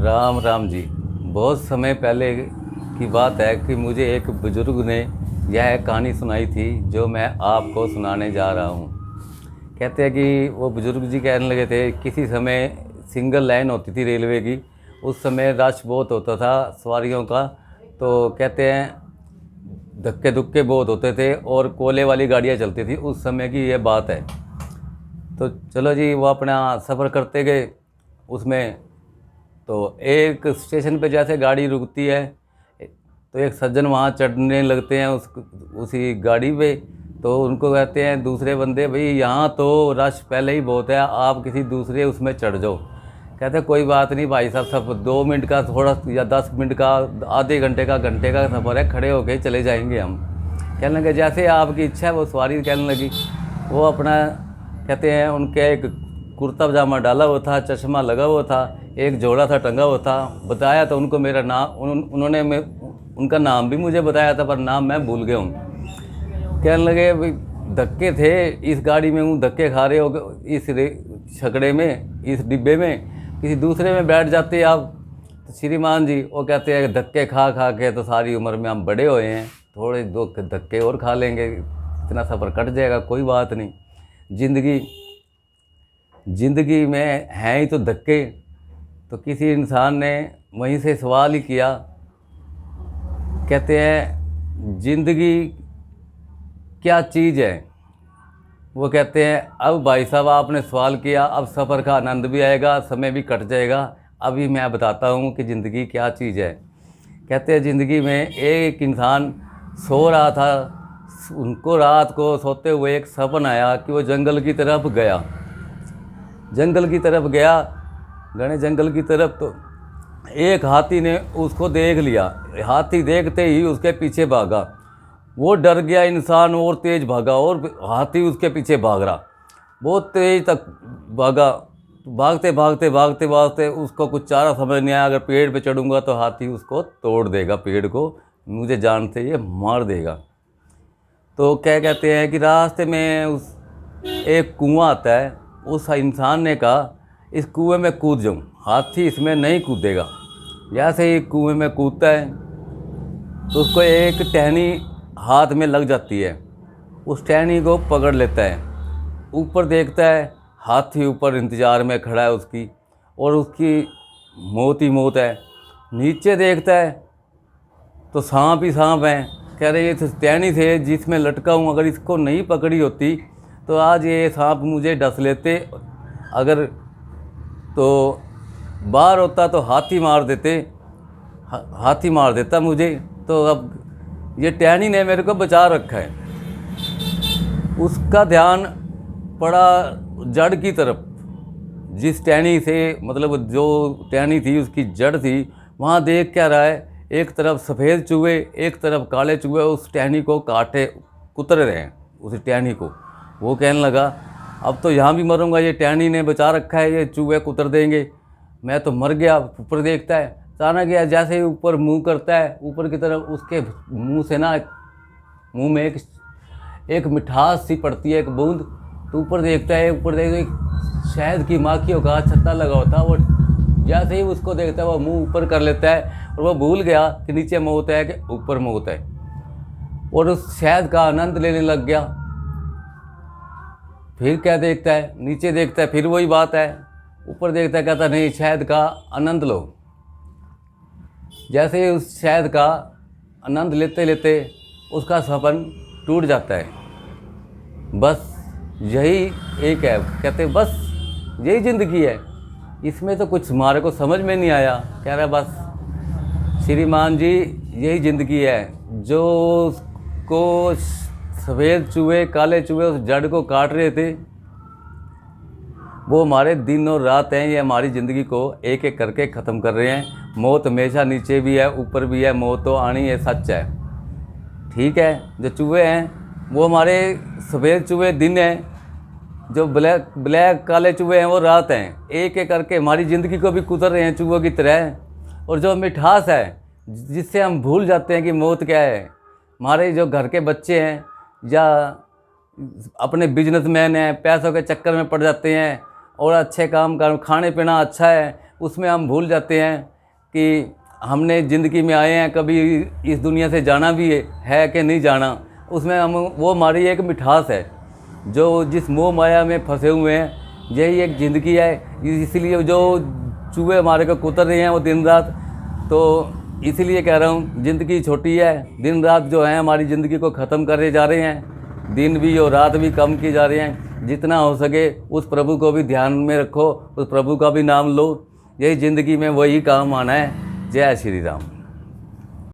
राम राम जी। बहुत समय पहले की बात है कि मुझे एक बुज़ुर्ग ने यह कहानी सुनाई थी जो मैं आपको सुनाने जा रहा हूँ। कहते हैं कि वो बुज़ुर्ग जी कहने लगे थे, किसी समय सिंगल लाइन होती थी रेलवे की। उस समय रश बहुत होता था सवारियों का, तो कहते हैं धक्के धुक्के बहुत होते थे और कोयले वाली गाड़ियाँ चलती थी। उस समय की ये बात है। तो चलो जी, वो अपना सफ़र करते गए। उसमें तो एक स्टेशन पे जैसे गाड़ी रुकती है तो एक सज्जन वहाँ चढ़ने लगते हैं उसी गाड़ी पे। तो उनको कहते हैं दूसरे बंदे, भाई यहाँ तो रश पहले ही बहुत है, आप किसी दूसरे उसमें चढ़ जाओ। कहते हैं कोई बात नहीं भाई साहब, सब 2 मिनट का थोड़ा या 10 मिनट का, आधे घंटे का, घंटे का सफ़र है, खड़े होके चले जाएंगे हम। कहने लगे जैसे आपकी इच्छा है। वो सवारी कहने लगी, वो अपना कहते हैं उनके एक कुर्ता पजामा डाला हुआ था, चश्मा लगा हुआ था, एक जोड़ा था टंगा हुआ था। बताया तो उनको मेरा नाम, उन्होंने उनका नाम भी मुझे बताया था, पर नाम मैं भूल गया हूँ। कहने लगे भाई धक्के थे, इस गाड़ी में हूँ, धक्के खा रहे हो, इस छकड़े में, इस डिब्बे में किसी दूसरे में बैठ जाते आप। तो श्रीमान जी वो कहते हैं धक्के खा खा के तो सारी उम्र में हम बड़े हुए हैं, थोड़े दो धक्के और खा लेंगे, इतना सफ़र कट जाएगा, कोई बात नहीं। ज़िंदगी में हैं ही तो धक्के। तो किसी इंसान ने वहीं से सवाल ही किया, कहते हैं ज़िंदगी क्या चीज़ है। वो कहते हैं अब भाई साहब आपने सवाल किया, अब सफ़र का आनंद भी आएगा, समय भी कट जाएगा। अभी मैं बताता हूँ कि ज़िंदगी क्या चीज़ है। कहते हैं ज़िंदगी में एक इंसान सो रहा था, उनको रात को सोते हुए एक सपना आया कि वो जंगल की तरफ गया। घने जंगल की तरफ तो एक हाथी ने उसको देख लिया। हाथी देखते ही उसके पीछे भागा। वो डर गया इंसान और तेज़ भागा, और हाथी उसके पीछे भाग रहा, बहुत तेज़ तक भागा। भागते भागते भागते भागते उसको कुछ चारा समझ नहीं आया, अगर पेड़ पे चढ़ूंगा तो हाथी उसको तोड़ देगा, पेड़ को मुझे जानते ये मार देगा। तो क्या कहते हैं कि रास्ते में उस एक कुआं आता है। उस इंसान ने कहा इस कुएं में कूद जाऊं, हाथी इसमें नहीं कूदेगा। जैसे ही कुएं में कूदता है तो उसको एक टहनी हाथ में लग जाती है। उस टहनी को पकड़ लेता है, ऊपर देखता है, हाथी ऊपर इंतज़ार में खड़ा है उसकी, और उसकी मौत ही मौत है। नीचे देखता है तो सांप ही सांप है। कह रहे ये टहनी थे जिसमें लटका हूँ, अगर इसको नहीं पकड़ी होती तो आज ये सांप मुझे डस लेते, अगर तो बाहर होता तो हाथी मार देता मुझे। तो अब ये टहनी ने मेरे को बचा रखा है। उसका ध्यान पड़ा जड़ की तरफ, जिस टहनी से, मतलब जो टहनी थी उसकी जड़ थी, वहाँ देख क्या रहा है, एक तरफ सफ़ेद चूहे, एक तरफ काले चूहे उस टहनी को काटे कुतर रहे हैं उस टहनी को। वो कहने लगा अब तो यहाँ भी मरूंगा, ये टहनी ने बचा रखा है, ये चूहे कुतर देंगे, मैं तो मर गया। ऊपर देखता है, अचानक गया, जैसे ही ऊपर मुंह करता है ऊपर की तरफ, उसके मुंह से ना मुंह में एक मिठास सी पड़ती है, एक बूंद। तो ऊपर देखता है, शहद की माखियों का छत्ता लगा होता है। वो जैसे ही उसको देखता है वो मुंह ऊपर कर लेता है, और वो भूल गया कि नीचे मौत है कि ऊपर मौत है, और उस शहद का आनंद लेने लग गया। फिर क्या देखता है, नीचे देखता है, फिर वही बात है। ऊपर देखता है, कहता नहीं शहद का आनंद लो। जैसे ही उस शहद का आनंद लेते लेते उसका सपन टूट जाता है। बस यही एक है, कहते बस यही ज़िंदगी है, इसमें तो कुछ हमारे को समझ में नहीं आया। कह रहा बस श्रीमान जी यही ज़िंदगी है। जो उसको सफ़ेद चूहे, काले चूहे उस जड़ को काट रहे थे, वो हमारे दिन और रात हैं, ये हमारी ज़िंदगी को एक एक करके ख़त्म कर रहे हैं। मौत हमेशा नीचे भी है ऊपर भी है, मौत तो आनी है, सच है, ठीक है। जो चूहे हैं वो हमारे सफ़ेद चूहे दिन हैं, जो ब्लैक काले चूहे हैं वो रात हैं। एक एक करके हमारी ज़िंदगी को भी कुतर रहे हैं चूहों की तरह। और जो मिठास है जिससे हम भूल जाते हैं कि मौत क्या है, हमारे जो घर के बच्चे हैं या अपने बिजनेसमैन हैं, पैसों के चक्कर में पड़ जाते हैं, और अच्छे काम खाने पीना अच्छा है, उसमें हम भूल जाते हैं कि हमने ज़िंदगी में आए हैं, कभी इस दुनिया से जाना भी है कि नहीं जाना। उसमें हम वो हमारी एक मिठास है, जो जिस मोह माया में फंसे हुए हैं, यही एक ज़िंदगी है। इसीलिए जो चूहे हमारे को कुतर रहे हैं वो दिन रात, तो इसीलिए कह रहा हूँ ज़िंदगी छोटी है। दिन रात जो है हमारी ज़िंदगी को ख़त्म करे जा रहे हैं, दिन भी और रात भी कम की जा रहे हैं। जितना हो सके उस प्रभु को भी ध्यान में रखो, उस प्रभु का भी नाम लो। यही ज़िंदगी में वही काम आना है। जय श्री राम।